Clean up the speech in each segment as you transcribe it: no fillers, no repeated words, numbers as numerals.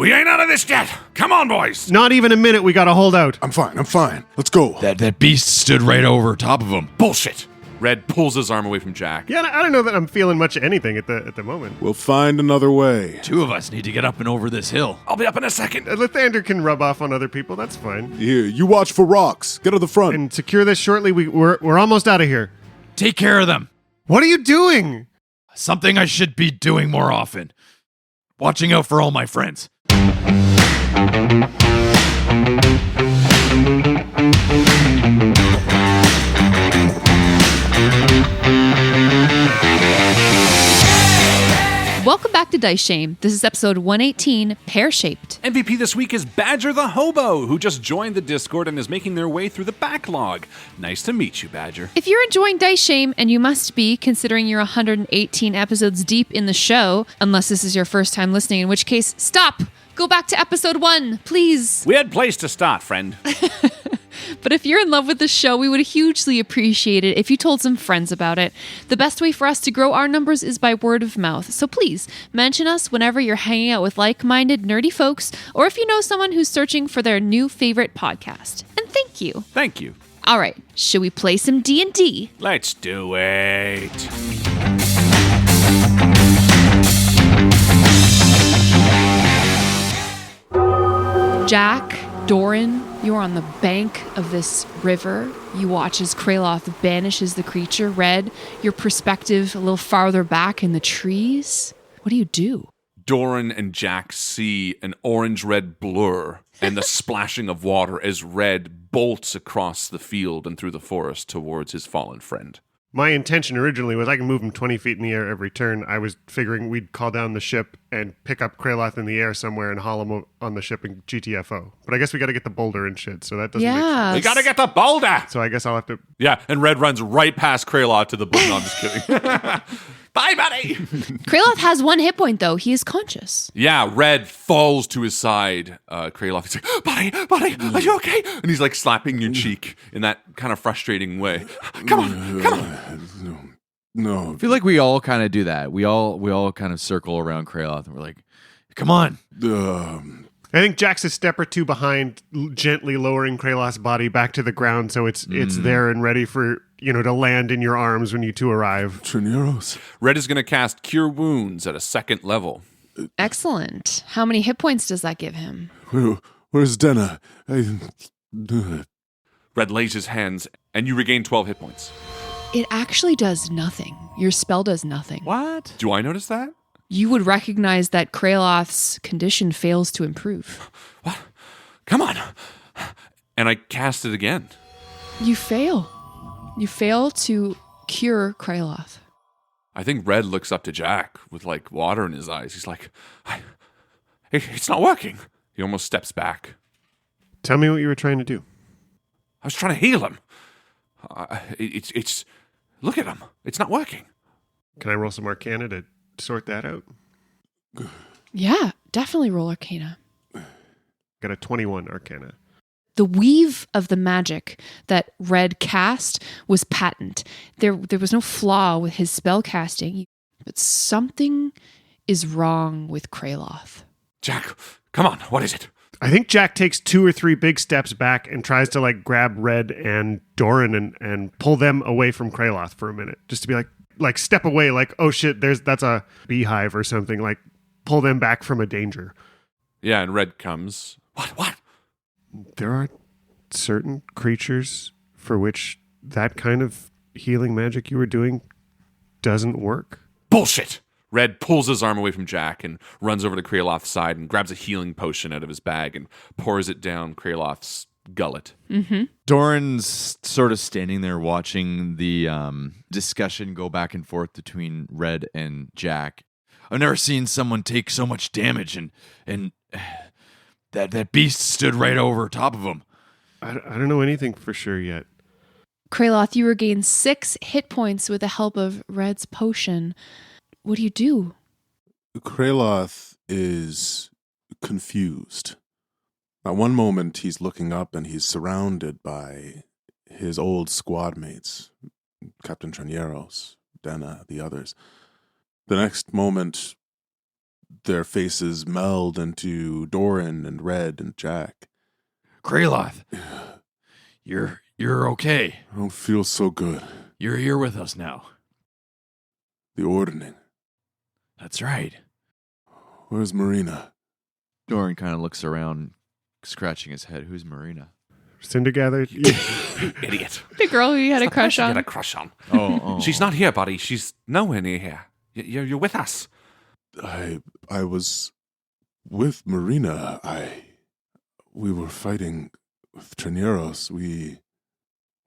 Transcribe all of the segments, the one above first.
We ain't out of this yet. Come on, boys. Not even a minute, we gotta hold out. I'm fine. Let's go. That beast stood right over top of him. Bullshit. Red pulls his arm away from Jack. Yeah, I don't know that I'm feeling much of anything at the moment. We'll find another way. Two of us need to get up and over this hill. I'll be up in a second. Lathander can rub off on other people, that's fine. Here, you watch for rocks. Get to the front. And secure this shortly, we're almost out of here. Take care of them. What are you doing? Something I should be doing more often. Watching out for all my friends. Welcome back to Dice Shame. This is episode 118, Pear-shaped. MVP this week is Badger the Hobo, who just joined the Discord and is making their way through the backlog. Nice to meet you, Badger. If you're enjoying Dice Shame, and you must be, considering you're 118 episodes deep in the show, unless this is your first time listening, in which case, stop! Go back to episode 1, please. Weird place to start, friend. But if you're in love with the show, we would hugely appreciate it if you told some friends about it. The best way for us to grow our numbers is by word of mouth. So please, mention us whenever you're hanging out with like-minded, nerdy folks, or if you know someone who's searching for their new favorite podcast. And thank you. Thank you. All right, should we play some D&D? Let's do it. Jack, Doran, you're on the bank of this river. You watch as Kraloth banishes the creature. Red, your perspective a little farther back in the trees. What do you do? Doran and Jack see an orange-red blur and the splashing of water as Red bolts across the field and through the forest towards his fallen friend. My intention originally was I can move him 20 feet in the air every turn. I was figuring we'd call down the ship and pick up Kraloth in the air somewhere and haul him on the ship and GTFO. But I guess we got to get the boulder and shit, so that doesn't make sense. We gotta get the boulder! So I guess I'll have to... Yeah, and Red runs right past Kraloth to the boulder. No, I'm just kidding. Bye, buddy! Kraloth has 1 hit point, though. He is conscious. Yeah, Red falls to his side. Kraloth, he's like, buddy, are you okay? And he's like slapping your cheek in that kind of frustrating way. Come on. No. I feel like we all kind of do that. We all kind of circle around Kraloth and we're like, come on. I think Jack's a step or two behind, gently lowering Kraloth's body back to the ground so it's there and ready for, to land in your arms when you two arrive. Traneros. Red is going to cast Cure Wounds at a 2nd level. Excellent. How many hit points does that give him? Where's Denna? Red lays his hands, and you regain 12 hit points. It actually does nothing. Your spell does nothing. What? Do I notice that? You would recognize that Kraloth's condition fails to improve. What? Come on. And I cast it again. You fail. You fail to cure Kraloth. I think Red looks up to Jack with like water in his eyes. He's like, it's not working. He almost steps back. Tell me what you were trying to do. I was trying to heal him. It's look at him. It's not working. Can I roll some Arcana to sort that out? Yeah, definitely roll Arcana. Got a 21 Arcana. The weave of the magic that Red cast was patent. There was no flaw with his spell casting, but something is wrong with Kraloth. Jack, come on. What is it? I think Jack takes 2 or 3 big steps back and tries to grab Red and Doran and pull them away from Kraloth for a minute, just to be like step away, oh shit, that's a beehive or something, pull them back from a danger. Yeah, and Red comes. What? There are certain creatures for which that kind of healing magic you were doing doesn't work. Bullshit! Red pulls his arm away from Jack and runs over to Kraloth's side and grabs a healing potion out of his bag and pours it down Kraloth's gullet. Mm-hmm. Doran's sort of standing there watching the discussion go back and forth between Red and Jack. I've never seen someone take so much damage, and that beast stood right over top of him. I don't know anything for sure yet. Kraloth, you regain 6 hit points with the help of Red's potion. What do you do? Kraloth is confused. At one moment, he's looking up and he's surrounded by his old squad mates, Captain Traneros, Denna, the others. The next moment, their faces meld into Doran and Red and Jack. Kraloth, you're okay. I don't feel so good. You're here with us now. The ordering. That's right. Where's Marina? Doran kind of looks around, scratching his head. Who's Marina? Cinder gathered. Idiot. The girl who you had a crush You on. had a crush on. Oh. She's not here, buddy. She's nowhere near here. You're with us. I was with Marina. We were fighting with Trineros. We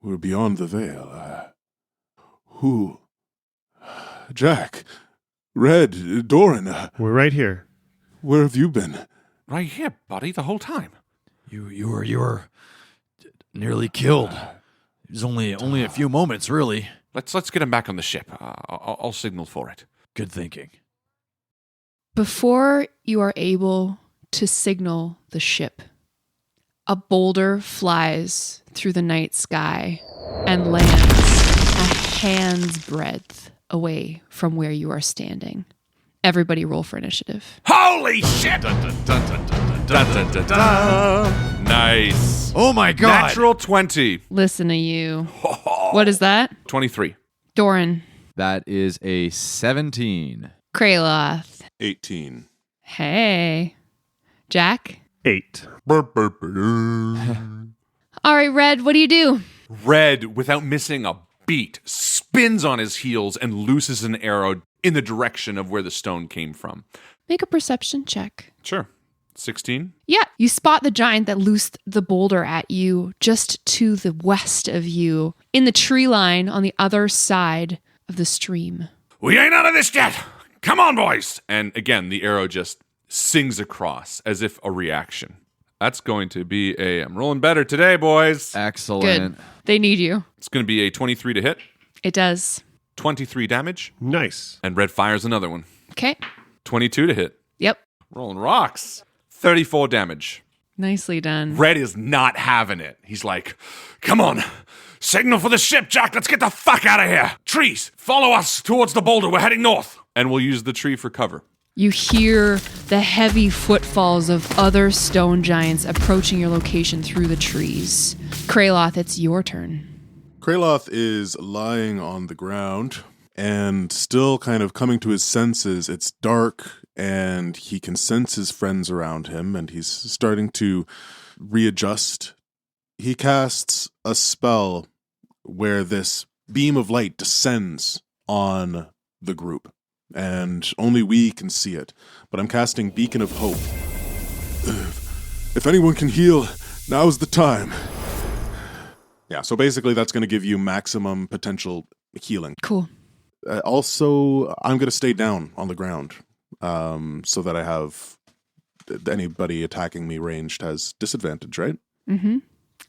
were beyond the veil. Who? Jack, Red, Doran. We're right here. Where have you been? Right here, buddy, the whole time. You were nearly killed. It was only a few moments, really. Let's get him back on the ship. I'll signal for it. Good thinking. Before you are able to signal the ship, a boulder flies through the night sky and lands a hand's breadth away from where you are standing. Everybody roll for initiative. Holy shit! Nice. Oh my god! Natural 20. Listen to you. What is that? 23. Doran. That is a 17. Kraloth. 18. Hey. Jack. 8. All right, Red, what do you do? Red, without missing a beat, spins on his heels and looses an arrow in the direction of where the stone came from. Make a perception check. Sure. 16. Yeah, you spot the giant that loosed the boulder at you just to the west of you in the tree line on the other side of the stream. We ain't out of this yet. Come on, boys. And again, the arrow just sings across as if a reaction. That's going to be I'm rolling better today, boys. Excellent. Good. They need you. It's going to be a 23 to hit, It does. 23 damage, Nice. and Red fires another one. Okay. 22 to hit. Yep. Rolling rocks. 34 damage. Nicely done. Red is not having it. He's like, come on. Signal for the ship, Jack. Let's get the fuck out of here. Trees, follow us towards the boulder. We're heading north. And we'll use the tree for cover. You hear the heavy footfalls of other stone giants approaching your location through the trees. Kraloth, it's your turn. Kraloth is lying on the ground and still kind of coming to his senses. It's dark and he can sense his friends around him and he's starting to readjust. He casts a spell where this beam of light descends on the group and only we can see it. But I'm casting Beacon of Hope. If anyone can heal, now's the time. Yeah, so basically that's going to give you maximum potential healing. Cool. Also, I'm going to stay down on the ground so that I have anybody attacking me ranged has disadvantage, right? Mm-hmm.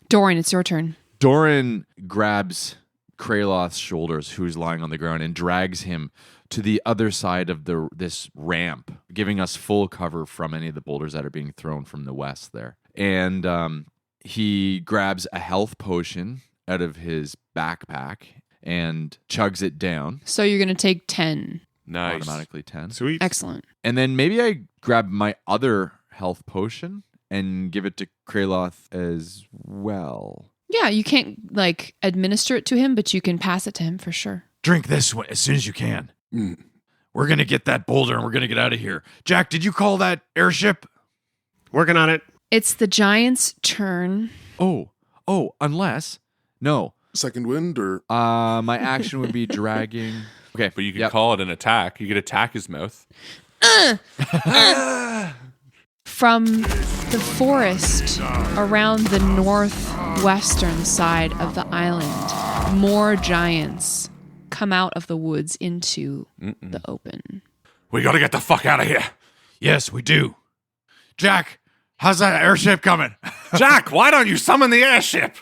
Doran, it's your turn. Doran grabs Kraloth's shoulders, who's lying on the ground, and drags him to the other side of this ramp, giving us full cover from any of the boulders that are being thrown from the west there. And he grabs a health potion out of his backpack and chugs it down. So you're going to take 10. Nice. Automatically 10. Sweet. Excellent. And then maybe I grab my other health potion and give it to Kraloth as well. Yeah, you can't, administer it to him, but you can pass it to him for sure. Drink this one as soon as you can. Mm. We're going to get that boulder and we're going to get out of here. Jack, did you call that airship? Working on it. It's the giant's turn. Oh, unless... No. Second wind or... My action would be dragging... Okay. But you could call it an attack. You could attack his mouth. From the forest around the northwestern side of the island, more giants come out of the woods into the open. We got to get the fuck out of here. Yes, we do. Jack, how's that airship coming? Jack, why don't you summon the airship?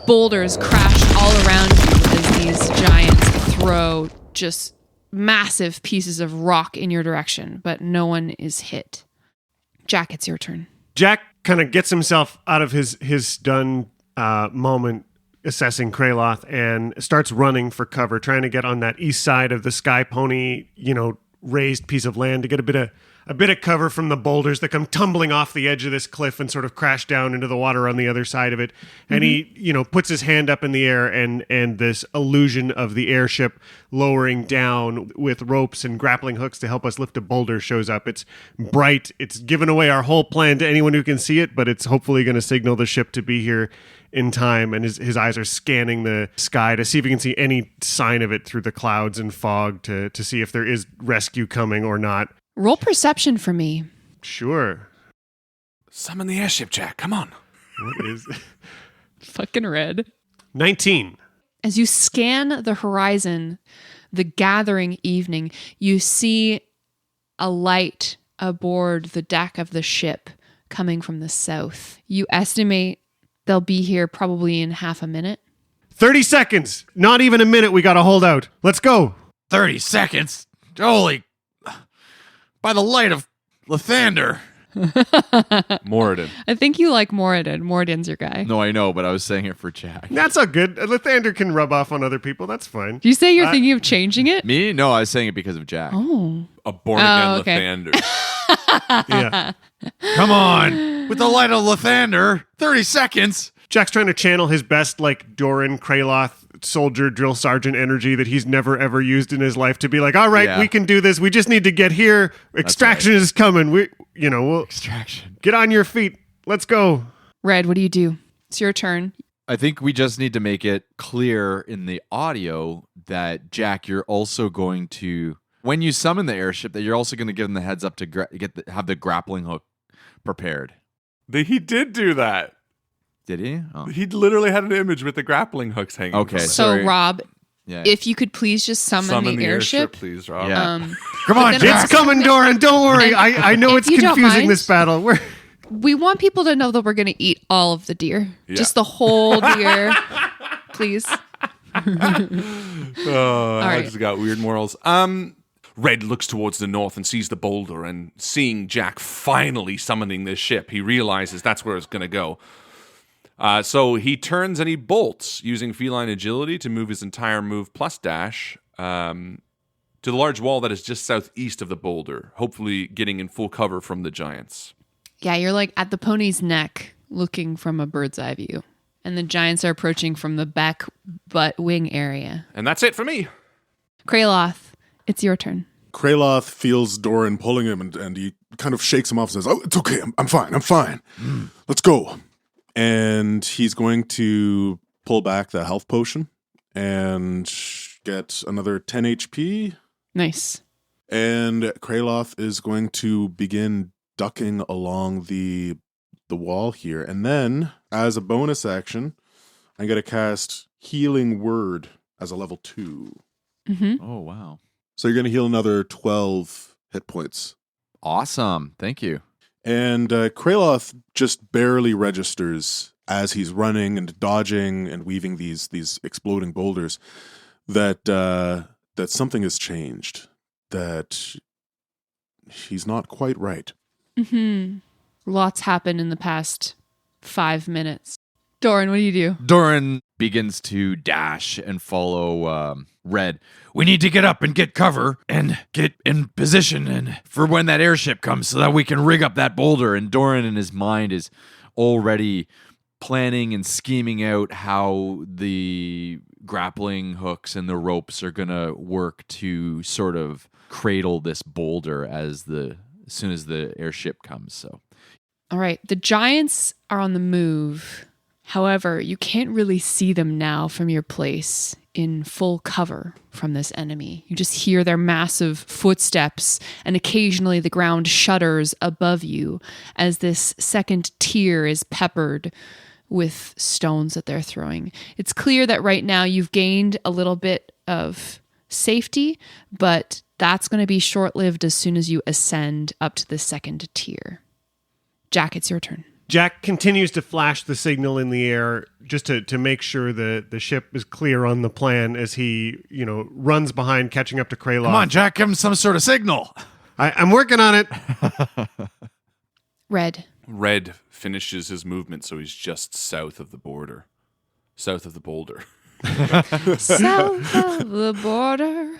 Boulders crash all around you as these giants throw just massive pieces of rock in your direction, but no one is hit. Jack, it's your turn. Jack kind of gets himself out of his stun moment assessing Kraloth and starts running for cover, trying to get on that east side of the Sky Pony, raised piece of land to get a bit of cover from the boulders that come tumbling off the edge of this cliff and sort of crash down into the water on the other side of it. And he, puts his hand up in the air, and this illusion of the airship lowering down with ropes and grappling hooks to help us lift a boulder shows up. It's bright. It's given away our whole plan to anyone who can see it, but it's hopefully going to signal the ship to be here in time. And his eyes are scanning the sky to see if he can see any sign of it through the clouds and fog to see if there is rescue coming or not. Roll perception for me. Sure. Summon the airship, Jack. Come on. What is Fucking Red. 19. As you scan the horizon, the gathering evening, you see a light aboard the deck of the ship coming from the south. You estimate they'll be here probably in half a minute. 30 seconds. Not even a minute. We got to hold out. Let's go. 30 seconds? Holy... By the light of Lathander. Moradin. I think you like Moradin. Moradin's your guy. No, I know, but I was saying it for Jack. That's all good. Lathander can rub off on other people. That's fine. Do you say you're thinking of changing it? Me? No, I was saying it because of Jack. Oh. A born-again okay. Lathander. Yeah. Come on. With the light of Lathander, 30 seconds. Jack's trying to channel his best, Doran, Kraloth, soldier, drill sergeant energy that he's never, ever used in his life to be like, all right, we can do this. We just need to get here. Extraction is coming. We'll Extraction. Get on your feet. Let's go. Red, what do you do? It's your turn. I think we just need to make it clear in the audio that, Jack, you're also going to, when you summon the airship, that you're also going to give them the heads up to have the grappling hook prepared. He did do that. Did he? Oh. He literally had an image with the grappling hooks hanging. Okay. from it. So, Sorry. Rob, Yeah. if you could please just summon the airship. please, Rob. Yeah. Come on, Jack. It's coming, Doran. Don't worry. I know if it's you don't confusing, mind- this battle. We want people to know that we're going to eat all of the deer. Yeah. Just the whole deer. Please. Oh, I right. just got weird morals. Red looks towards the north and sees the boulder, and seeing Jack finally summoning this ship, he realizes that's where it's going to go. So he turns and he bolts, using feline agility to move his entire move plus dash to the large wall that is just southeast of the boulder, hopefully getting in full cover from the giants. Yeah, you're at the pony's neck looking from a bird's eye view. And the giants are approaching from the back butt wing area. And that's it for me. Kraloth, it's your turn. Kraloth feels Doran pulling him, and he kind of shakes him off and says, "Oh, it's okay. I'm fine. Let's go." And he's going to pull back the health potion and get another 10 HP. Nice. And Kraloth is going to begin ducking along the wall here. And then, as a bonus action, I'm going to cast Healing Word as a level 2. Mm-hmm. Oh, wow. So you're going to heal another 12 hit points. Awesome. Thank you. And Kraloth just barely registers as he's running and dodging and weaving these exploding boulders that something has changed, that he's not quite right. Mm-hmm. Lots happened in the past 5 minutes. Doran, what do you do? Doran begins to dash and follow Red. We need to get up and get cover and get in position and for when that airship comes so that we can rig up that boulder. And Doran in his mind is already planning and scheming out how the grappling hooks and the ropes are going to work to sort of cradle this boulder as soon as the airship comes. So, All right. The giants are on the move. However, you can't really see them now from your place in full cover from this enemy. You just hear their massive footsteps, and occasionally the ground shudders above you as this second tier is peppered with stones that they're throwing. It's clear that right now you've gained a little bit of safety, but that's going to be short-lived as soon as you ascend up to the second tier. Jack, it's your turn. Jack continues to flash the signal in the air just to make sure the ship is clear on the plan as he, runs behind, catching up to Kraloth. come on, Jack, give him some sort of signal. I'm working on it. Red. Red finishes his movement, so he's just south of the border. South of the boulder. South of the border.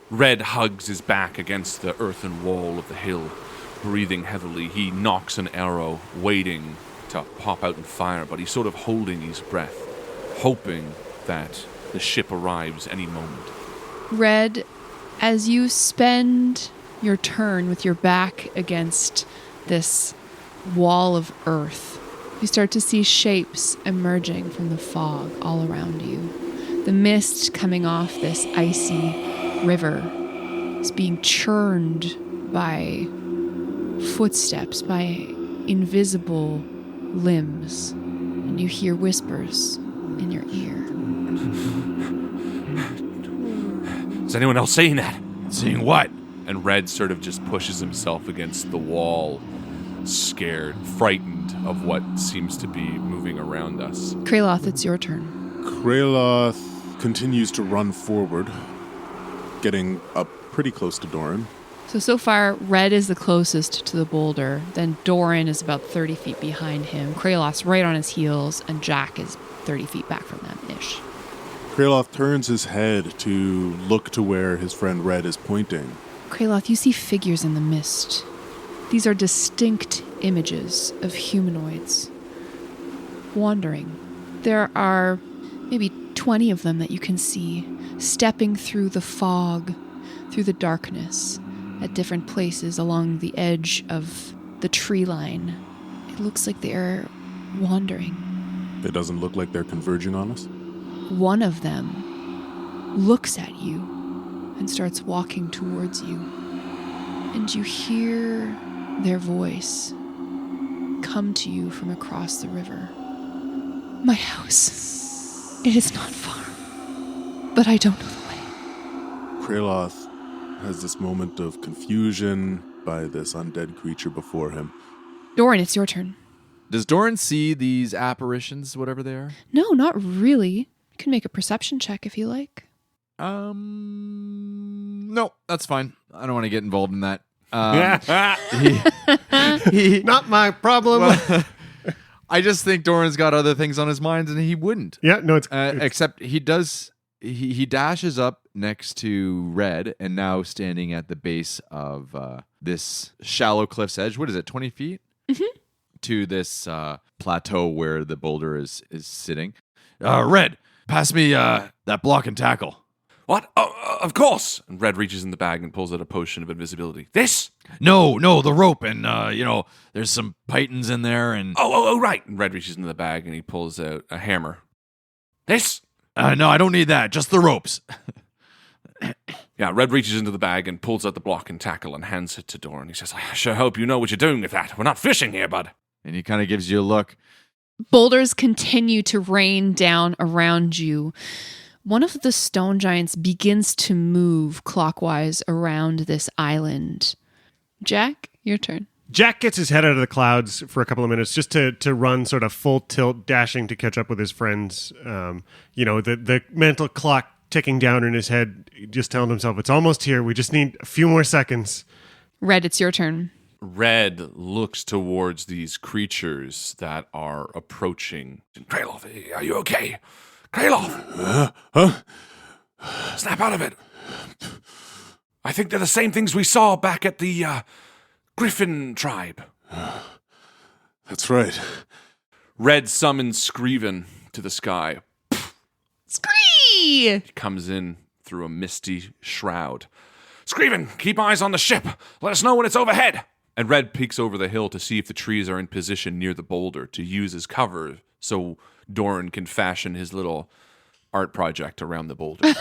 Red hugs his back against the earthen wall of the hill. Breathing heavily, he knocks an arrow, waiting to pop out and fire, but he's sort of holding his breath, hoping that the ship arrives any moment. Red, as you spend your turn with your back against this wall of earth, you start to see shapes emerging from the fog all around you. The mist coming off this icy river is being churned by footsteps, by invisible limbs, and you hear whispers in your ear. Is anyone else saying that? Seeing what? And Red sort of just pushes himself against the wall, scared, frightened of what seems to be moving around us. Kraloth, it's your turn. Kraloth continues to run forward, getting up pretty close to Doran. So far, Red is the closest to the boulder. Then Doran is about 30 feet behind him. Kraloth's right on his heels, and Jack is 30 feet back from them-ish. Kraloth turns his head to look to where his friend Red is pointing. Kraloth, you see figures in the mist. These are distinct images of humanoids wandering. There are maybe 20 of them that you can see, stepping through the fog, through the darkness, at different places along the edge of the tree line. It looks like they're wandering. It doesn't look like they're converging on us. One of them looks at you and starts walking towards you. And you hear their voice come to you from across the river. My house. It is not far, but I don't know the way. Kraloth has this moment of confusion by this undead creature before him. Doran, it's your turn. Does Doran see these apparitions, whatever they are? No, not really. You can make a perception check if you like. No, that's fine. I don't want to get involved in that. Not my problem. Well, I just think Doran's got other things on his mind, and he wouldn't. Yeah, no, it's Except he does. He dashes up next to Red, and now standing at the base of this shallow cliff's edge. What is it? 20 feet to this plateau where the boulder is sitting. Red, pass me that block and tackle. What? Oh, of course! And Red reaches in the bag and pulls out a potion of invisibility. This? No, the rope, and there's some pythons in there, and Oh, right. And Red reaches into the bag and he pulls out a hammer. This? no, I don't need that. Just the ropes. Yeah, Red reaches into the bag and pulls out the block and tackle and hands it to Doran. He says, I sure hope you know what you're doing with that. We're not fishing here, bud. And he kind of gives you a look. Boulders continue to rain down around you. One of the stone giants begins to move clockwise around this island. Jack, your turn. Jack gets his head out of the clouds for a couple of minutes just to run sort of full tilt, dashing to catch up with his friends. The mental clock ticking down in his head, just telling himself, it's almost here. We just need a few more seconds. Red, it's your turn. Red looks towards these creatures that are approaching. Kraloth, are you okay? Kraloth! Snap out of it. I think they're the same things we saw back at the Griffin tribe. That's right. Red summons Screven to the sky. Scree! He comes in through a misty shroud. Screven, keep eyes on the ship. Let us know when it's overhead. And Red peeks over the hill to see if the trees are in position near the boulder to use as cover so Doran can fashion his little art project around the boulder.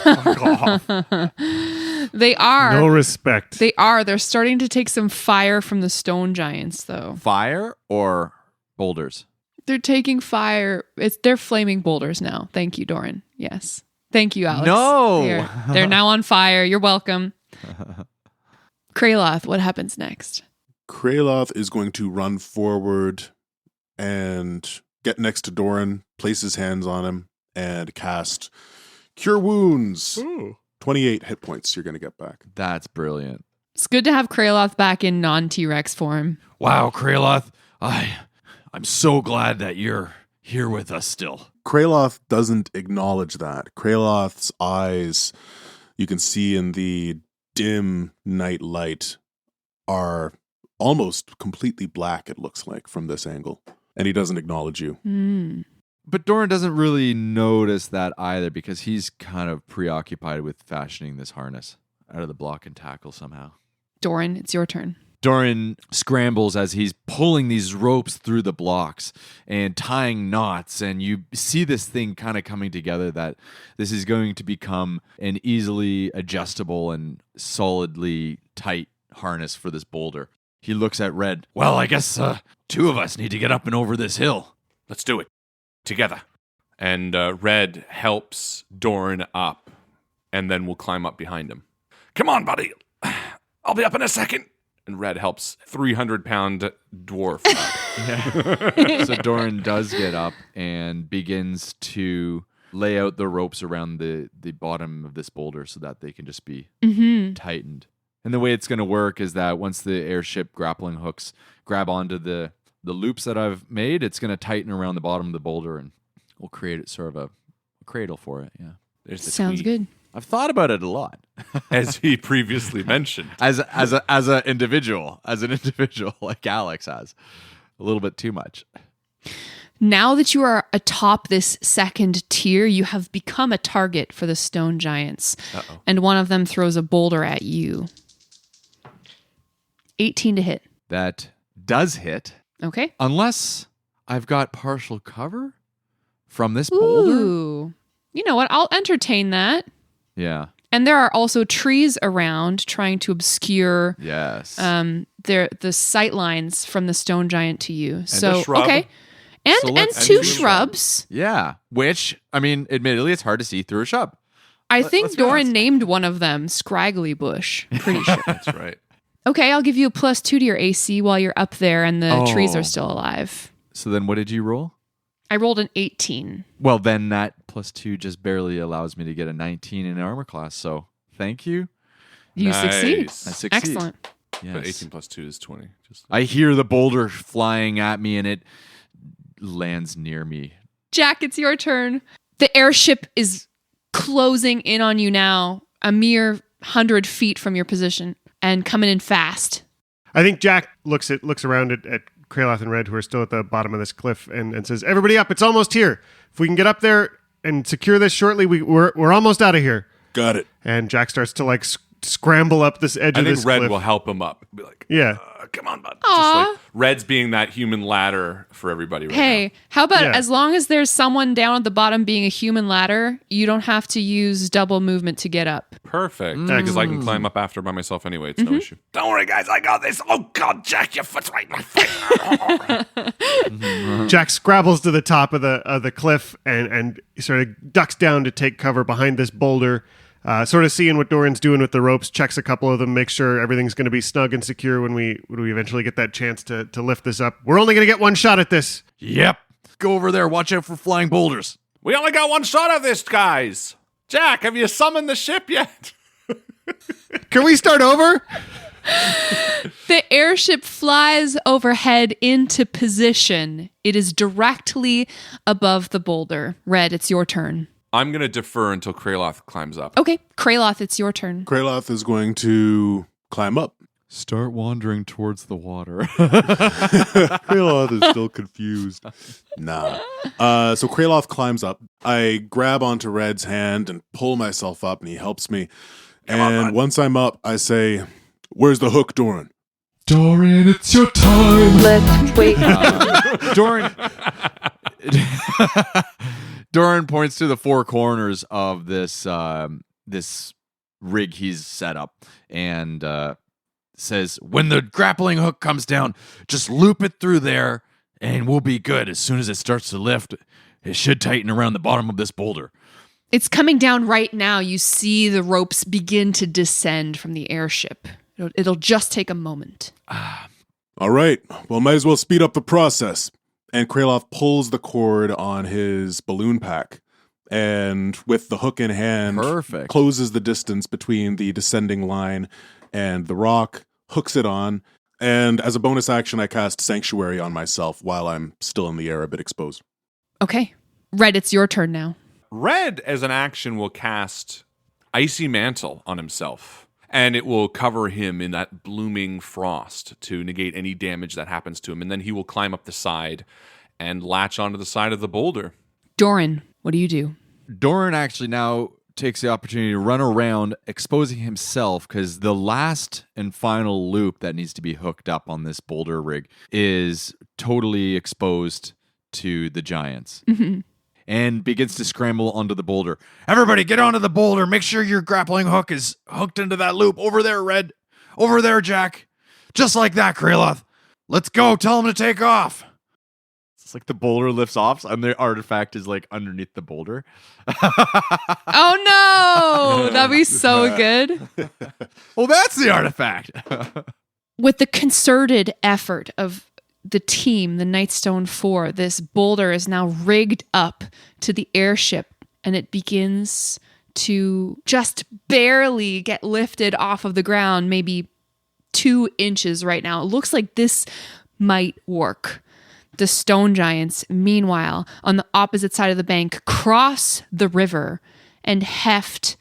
They are. No respect. They are. They're starting to take some fire from the stone giants, though. Fire or boulders? They're taking fire. They're flaming boulders now. Thank you, Doran. Yes. Thank you, Alex. No. They're now on fire. You're welcome. Kraloth, what happens next? Kraloth is going to run forward and get next to Doran, place his hands on him, and cast Cure Wounds. Ooh. 28 hit points you're going to get back. That's brilliant. It's good to have Kraloth back in non-T-Rex form. Wow, Kraloth, I'm so glad that you're here with us still. Kraloth doesn't acknowledge that. Kraloth's eyes, you can see in the dim night light are almost completely black, it looks like, from this angle. And he doesn't acknowledge you. But Doran doesn't really notice that either because he's kind of preoccupied with fashioning this harness out of the block and tackle somehow. Doran, it's your turn. Doran scrambles as he's pulling these ropes through the blocks and tying knots, and you see this thing kind of coming together that this is going to become an easily adjustable and solidly tight harness for this boulder. He looks at Red. Well, I guess two of us need to get up and over this hill. Let's do it. Together. And Red helps Doran up, and then we'll climb up behind him. Come on, buddy. I'll be up in a second. And Red helps 300-pound dwarf up. So Doran does get up and begins to lay out the ropes around the bottom of this boulder so that they can just be tightened. And the way it's going to work is that once the airship grappling hooks grab onto the loops that I've made, it's going to tighten around the bottom of the boulder, and we'll create sort of a cradle for it. Yeah, There's the Sounds tweet. good. I've thought about it a lot. As he previously mentioned. as an individual like Alex has, a little bit too much. Now that you are atop this second tier, you have become a target for the stone giants. Uh-oh. And one of them throws a boulder at you. 18 to hit. That does hit, Okay. unless I've got partial cover from this boulder. Ooh. You know what? I'll entertain that. Yeah. And there are also trees around trying to obscure Yes. the sight lines from the stone giant to you. So a shrub. okay. And So and let's- two and two shrubs. yeah. Which, I mean, admittedly, it's hard to see through a shrub. I think let's be Doran honest. named one of them Scraggly Bush. Pretty sure. That's right. Okay, I'll give you a +2 to your AC while you're up there and the trees Oh. are still alive. So then what did you roll? I rolled an 18. Well, then that +2 just barely allows me to get a 19 in armor class. So thank you. You Nice. succeed. I succeed. Excellent. Yes. But 18 plus 2 is 20. Just I hear the boulder flying at me and it lands near me. Jack, it's your turn. The airship is closing in on you now, a mere 100 feet from your position, and coming in fast. I think Jack looks around at Kraloth and Red, who are still at the bottom of this cliff, and says, "Everybody up! It's almost here. If we can get up there and secure this shortly, we're almost out of here." Got it. And Jack starts to like scramble up this edge I of think this Red cliff. will help him up. Be like, Yeah. come on, bud. Aw. Just like Red's being that human ladder for everybody right Hey, how about Yeah. as long as there's someone down at the bottom being a human ladder, you don't have to use double movement to get up. now. Perfect. Because I can climb up after by myself anyway. It's no issue. Don't worry, guys. I got this. Oh, God, Jack, your foot's right in my face. Jack scrabbles to the top of the cliff and sort of ducks down to take cover behind this boulder. Sort of seeing what Doran's doing with the ropes, checks a couple of them, makes sure everything's going to be snug and secure when we eventually get that chance to lift this up. We're only going to get one shot at this. Yep. Go over there. Watch out for flying boulders. We only got one shot of this, guys. Jack, have you summoned the ship yet? Can we start over? The airship flies overhead into position. It is directly above the boulder. Red, it's your turn. I'm going to defer until Kraloth climbs up. Okay, Kraloth, it's your turn. Kraloth is going to climb up. Start wandering towards the water. Kraloth is still confused. Nah. So Kraloth climbs up. I grab onto Red's hand and pull myself up, and he helps me. And once I'm up, I say, "Where's the hook, Doran?" Dorian, it's your time. Let's wait. Doran. Doran points to the four corners of this this rig he's set up and says, "When the grappling hook comes down, just loop it through there, and we'll be good. As soon as it starts to lift, it should tighten around the bottom of this boulder." It's coming down right now. You see the ropes begin to descend from the airship. It'll just take a moment. All right. Well, might as well speed up the process. And Kraloth pulls the cord on his balloon pack, and with the hook in hand, Perfect. closes the distance between the descending line and the rock, hooks it on, and as a bonus action, I cast Sanctuary on myself while I'm still in the air, a bit exposed. Okay. Red, it's your turn now. Red, as an action, will cast Icy Mantle on himself. And it will cover him in that blooming frost to negate any damage that happens to him. And then he will climb up the side and latch onto the side of the boulder. Doran, what do you do? Doran actually now takes the opportunity to run around, exposing himself, because the last and final loop that needs to be hooked up on this boulder rig is totally exposed to the giants. And begins to scramble onto the boulder. Everybody get onto the boulder. Make sure your grappling hook is hooked into that loop. Over there, Red. Over there, Jack. Just like that, Kraloth. Let's go. Tell him to take off. It's like the boulder lifts off and the artifact is like underneath the boulder. Oh no! That'd be so good. Well, that's the artifact. With the concerted effort of the team, the Nightstone 4, this boulder is now rigged up to the airship and it begins to just barely get lifted off of the ground, maybe 2 inches right now. It looks like this might work. The stone giants, meanwhile, on the opposite side of the bank, cross the river and heft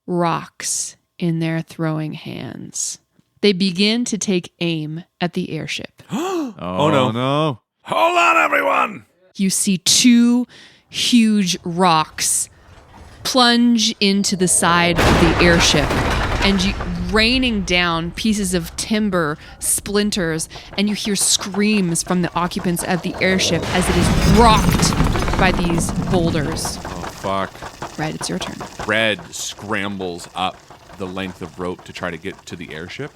rocks in their throwing hands. They begin to take aim at the airship. Oh, no. Hold on, everyone! You see 2 huge rocks plunge into the side of the airship and raining down pieces of timber, splinters, and you hear screams from the occupants of the airship as it is rocked by these boulders. Oh, fuck. Red, it's your turn. Red scrambles up the length of rope to try to get to the airship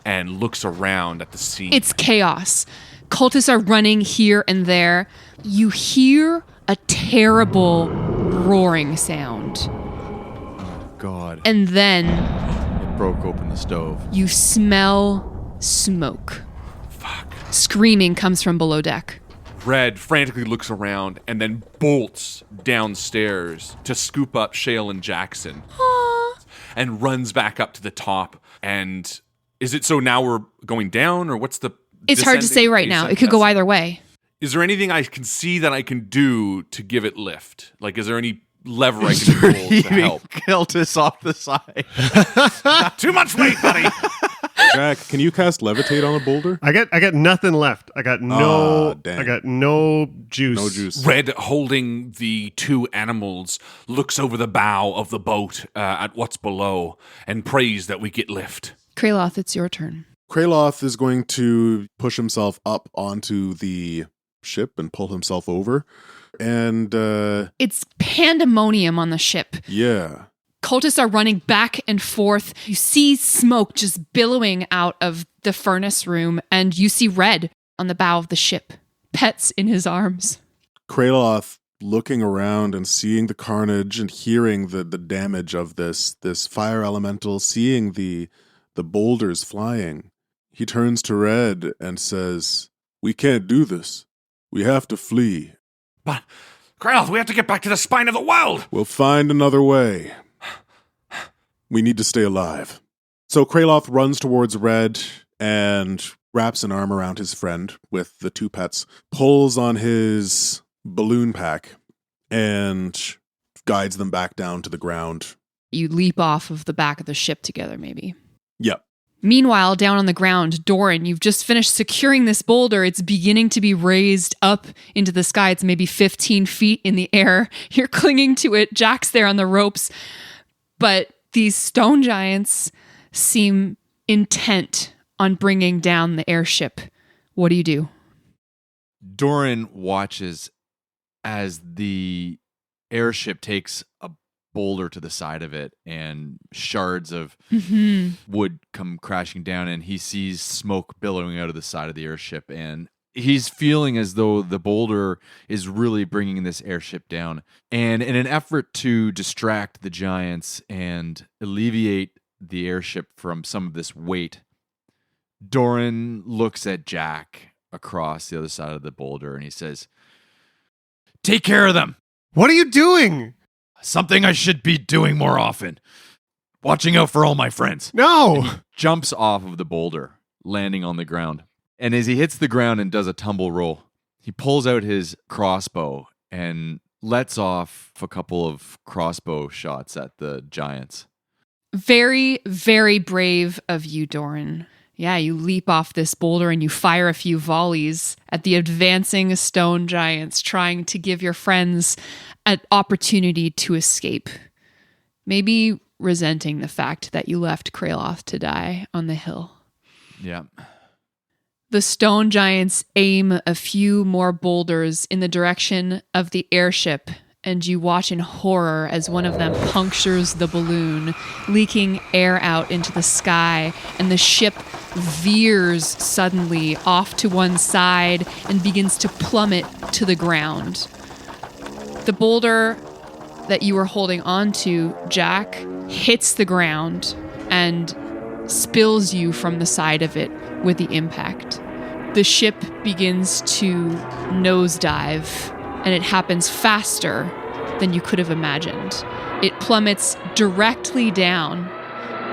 and looks around at the scene. It's chaos. Cultists are running here and there. You hear a terrible roaring sound. God. And then It broke open the stove. you smell smoke. Fuck. Screaming comes from below deck. Red frantically looks around and then bolts downstairs to scoop up Shale and Jackson and runs back up to the top. And is it so now we're going down, or what's the... It's hard to say right now. It could go either way. Is there anything I can see that I can do to give it lift? Like, is there any lever I can pull to help? Cultists off the side. Too much weight, buddy! Jack, can you cast levitate on a boulder? I got nothing left. I got no juice. No juice. Red, holding the 2 animals, looks over the bow of the boat at what's below and prays that we get lift. Kraloth, it's your turn. Kraloth is going to push himself up onto the ship and pull himself over. And, It's pandemonium on the ship. yeah. Cultists are running back and forth. You see smoke just billowing out of the furnace room, and you see Red on the bow of the ship, pets in his arms. Kraloth looking around and seeing the carnage and hearing the damage of this fire elemental, seeing the boulders flying. He turns to Red and says, "We can't do this. We have to flee. But, Kraloth, we have to get back to the spine of the world! We'll find another way. We need to stay alive." So Kraloth runs towards Red and wraps an arm around his friend with the 2 pets, pulls on his balloon pack, and guides them back down to the ground. You leap off of the back of the ship together, maybe. Yep. Meanwhile, down on the ground, Doran, you've just finished securing this boulder. It's beginning to be raised up into the sky. It's maybe 15 feet in the air. You're clinging to it. Jack's there on the ropes. But these stone giants seem intent on bringing down the airship. What do you do? Doran watches as the airship takes a boulder to the side of it and shards of wood come crashing down, and he sees smoke billowing out of the side of the airship, and he's feeling as though the boulder is really bringing this airship down. And in an effort to distract the giants and alleviate the airship from some of this weight, Doran looks at Jack across the other side of the boulder and he says, "Take care of them. What are you doing? Something I should be doing more often. Watching out for all my friends." No. Jumps off of the boulder, landing on the ground. And as he hits the ground and does a tumble roll, he pulls out his crossbow and lets off a couple of crossbow shots at the giants. Very, very brave of you, Doran. Yeah, you leap off this boulder and you fire a few volleys at the advancing stone giants, trying to give your friends an opportunity to escape. Maybe resenting the fact that you left Kraloth to die on the hill. Yeah. The stone giants aim a few more boulders in the direction of the airship, and you watch in horror as one of them punctures the balloon, leaking air out into the sky, and the ship veers suddenly off to one side and begins to plummet to the ground. The boulder that you were holding onto, Jack, hits the ground and spills you from the side of it with the impact. The ship begins to nosedive, and it happens faster than you could have imagined. It plummets directly down,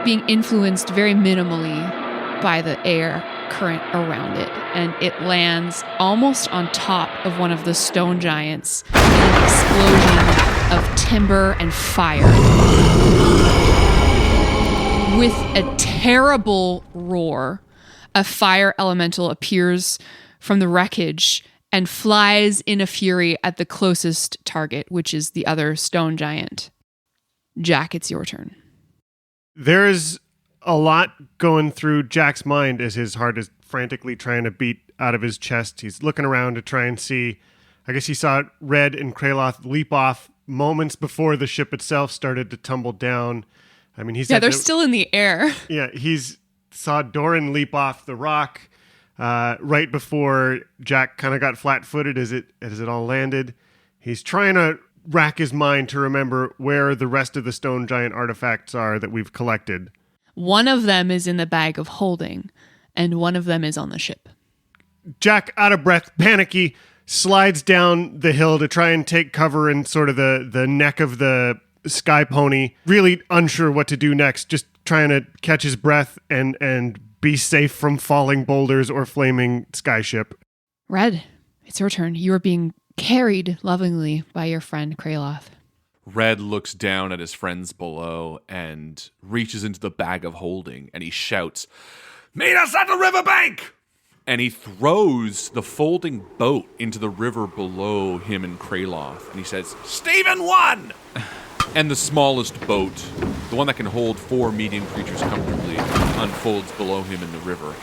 being influenced very minimally by the air current around it, and it lands almost on top of one of the stone giants in an explosion of timber and fire. With a terrible roar, a fire elemental appears from the wreckage and flies in a fury at the closest target, which is the other stone giant. Jack, it's your turn. There's a lot going through Jack's mind as his heart is frantically trying to beat out of his chest. He's looking around to try and see. I guess he saw Red and Kraloth leap off moments before the ship itself started to tumble down. I mean, they're still in the air. Yeah, he's saw Doran leap off the rock right before Jack kind of got flat-footed as it all landed. He's trying to rack his mind to remember where the rest of the stone giant artifacts are that we've collected. One of them is in the bag of holding, and one of them is on the ship. Jack, out of breath, panicky, slides down the hill to try and take cover in sort of the neck of the sky pony, really unsure what to do next, just trying to catch his breath and be safe from falling boulders or flaming skyship. Red, it's your turn. You are being carried lovingly by your friend Kraloth. Red looks down at his friends below and reaches into the bag of holding, and he shouts, "Meet us at the riverbank!" And he throws the folding boat into the river below him and Kraloth. And he says, "Stephen won!" And the smallest boat, the one that can hold 4 medium creatures comfortably, unfolds below him in the river.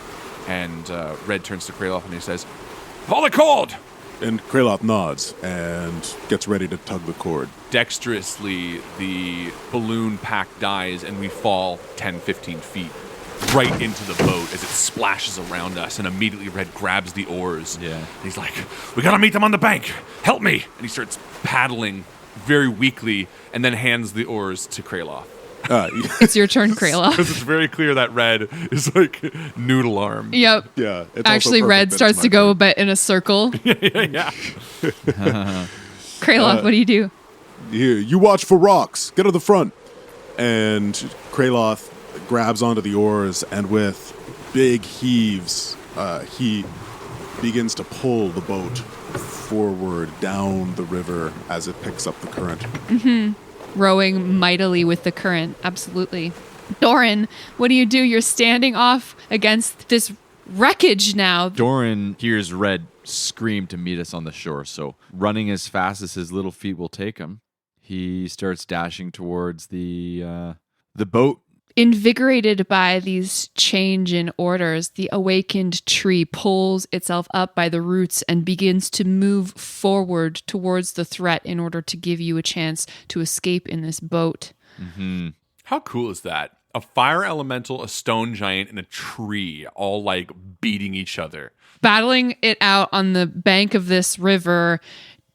And Red turns to Kraloth and he says, "Pull the cord!" And Kraloth nods and gets ready to tug the cord. Dexterously, the balloon pack dies and we fall 10, 15 feet right into the boat as it splashes around us, and immediately Red grabs the oars. Yeah. And he's like, "We gotta meet them on the bank. Help me!" And he starts paddling very weakly and then hands the oars to Kraloth. It's your turn, Kraloth. Because it's very clear that Red is like noodle arm. Yep. Yeah. It's Actually, also Red perfect that starts it's to my go a turn. bit in a circle. Yeah. Kraloth, what do you do? Here, you watch for rocks. Get to the front. And Kraloth grabs onto the oars, and with big heaves, he begins to pull the boat forward down the river as it picks up the current. Mm-hmm. Rowing mightily with the current. Absolutely. Doran, what do? You're standing off against this wreckage now. Doran hears Red scream to meet us on the shore, so running as fast as his little feet will take him, he starts dashing towards the boat. Invigorated by these change in orders, the awakened tree pulls itself up by the roots and begins to move forward towards the threat in order to give you a chance to escape in this boat. Mm-hmm. How cool is that? A fire elemental, a stone giant, and a tree all like beating each other. Battling it out on the bank of this river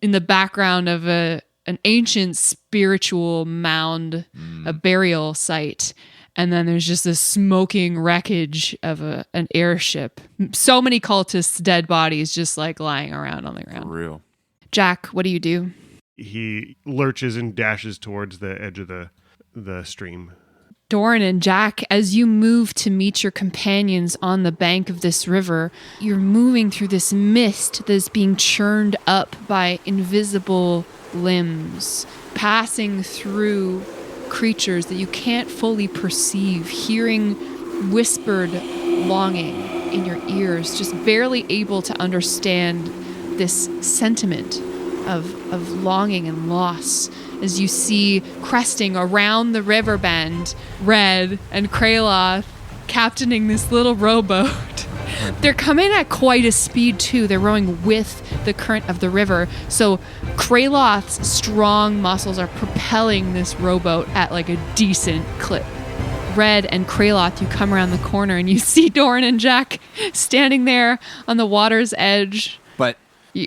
in the background of an ancient spiritual mound, a burial site. And then there's just this smoking wreckage of an airship. So many cultists' dead bodies just like lying around on the ground. For real. Jack, what do you do? He lurches and dashes towards the edge of the stream. Doran and Jack, as you move to meet your companions on the bank of this river, you're moving through this mist that's being churned up by invisible limbs, passing through creatures that you can't fully perceive, hearing whispered longing in your ears, just barely able to understand this sentiment of longing and loss as you see cresting around the river bend, Red and Kraloth captaining this little rowboat. They're coming at quite a speed too. They're rowing with the current of the river. So Kraloth's strong muscles are propelling this rowboat at like a decent clip. Red and Kraloth, you come around the corner and you see Doran and Jack standing there on the water's edge. But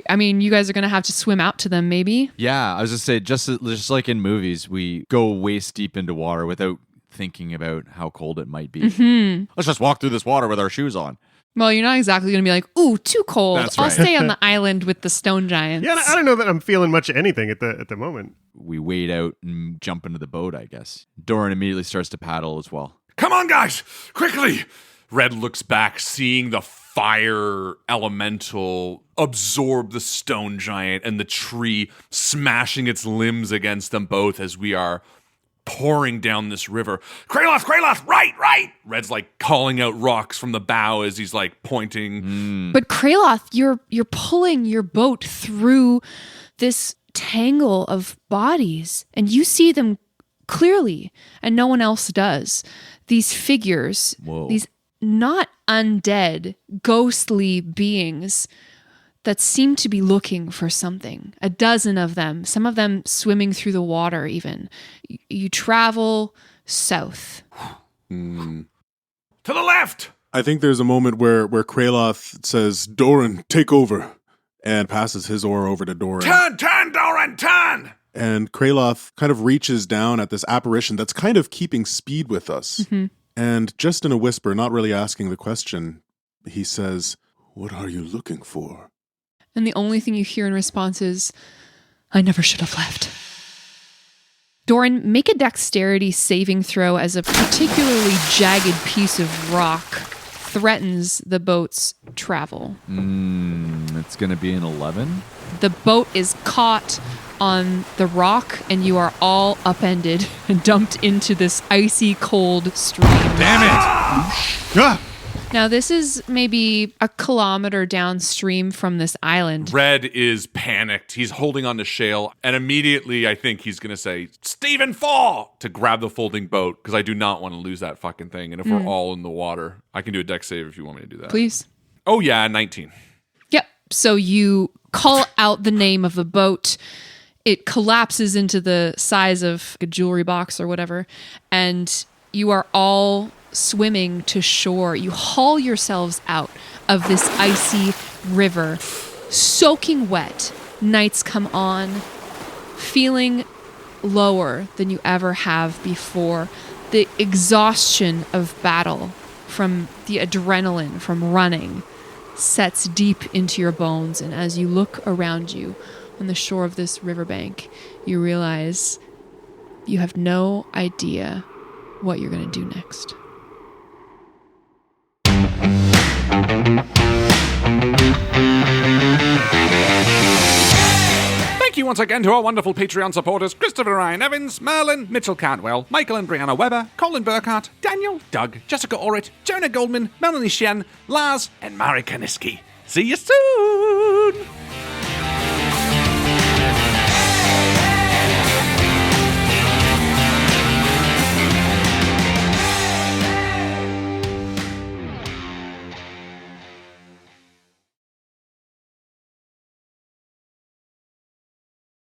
I mean, you guys are going to have to swim out to them, maybe? yeah, I was just say, just like in movies, we go waist deep into water without thinking about how cold it might be. Mm-hmm. Let's just walk through this water with our shoes on. Well, you're not exactly going to be like, ooh, too cold. That's I'll right. stay on the island with the stone giants. Yeah, I don't know that I'm feeling much of anything at the moment. We wade out and jump into the boat, I guess. Doran immediately starts to paddle as well. Come on, guys, quickly. Red looks back, seeing the fire elemental absorb the stone giant and the tree smashing its limbs against them both as we are pouring down this river. Kraloth, right! Red's like calling out rocks from the bow as he's like pointing. But Kraloth, you're pulling your boat through this tangle of bodies, and you see them clearly, and no one else does. These figures, Whoa. these not undead, ghostly beings that seem to be looking for something. A dozen of them, some of them swimming through the water even. You travel south. To the left! I think there's a moment where Kraloth says, Doran, take over, and passes his oar over to Doran. Turn, Doran, turn! And Kraloth kind of reaches down at this apparition that's kind of keeping speed with us. Mm-hmm. And just in a whisper, not really asking the question, he says, what are you looking for? And the only thing you hear in response is, I never should have left. Doran, make a dexterity saving throw as a particularly jagged piece of rock threatens the boat's travel. It's going to be an 11. The boat is caught on the rock and you are all upended and dumped into this icy cold stream. Damn it! Ah! Now, this is maybe a kilometer downstream from this island. Red is panicked. He's holding on to Shale, and immediately I think he's going to say, Stephen, fall! To grab the folding boat, because I do not want to lose that fucking thing. And if we're all in the water, I can do a dex save if you want me to do that. Please. Oh, yeah, 19. Yep. So you call out the name of the boat. It collapses into the size of a jewelry box or whatever, and you are all swimming to shore. You haul yourselves out of this icy river, soaking wet. Nights come on, feeling lower than you ever have before. The exhaustion of battle from the adrenaline from running sets deep into your bones, and as you look around you on the shore of this riverbank, you realize you have no idea what you're going to do next. Thank you once again to our wonderful Patreon supporters, Christopher Ryan Evans, Merlin, Mitchell Cantwell, Michael and Brianna Weber, Colin Burkhart, Daniel, Doug, Jessica Orrit, Jonah Goldman, Melanie Shen, Lars, and Mari Kaniski. See you soon!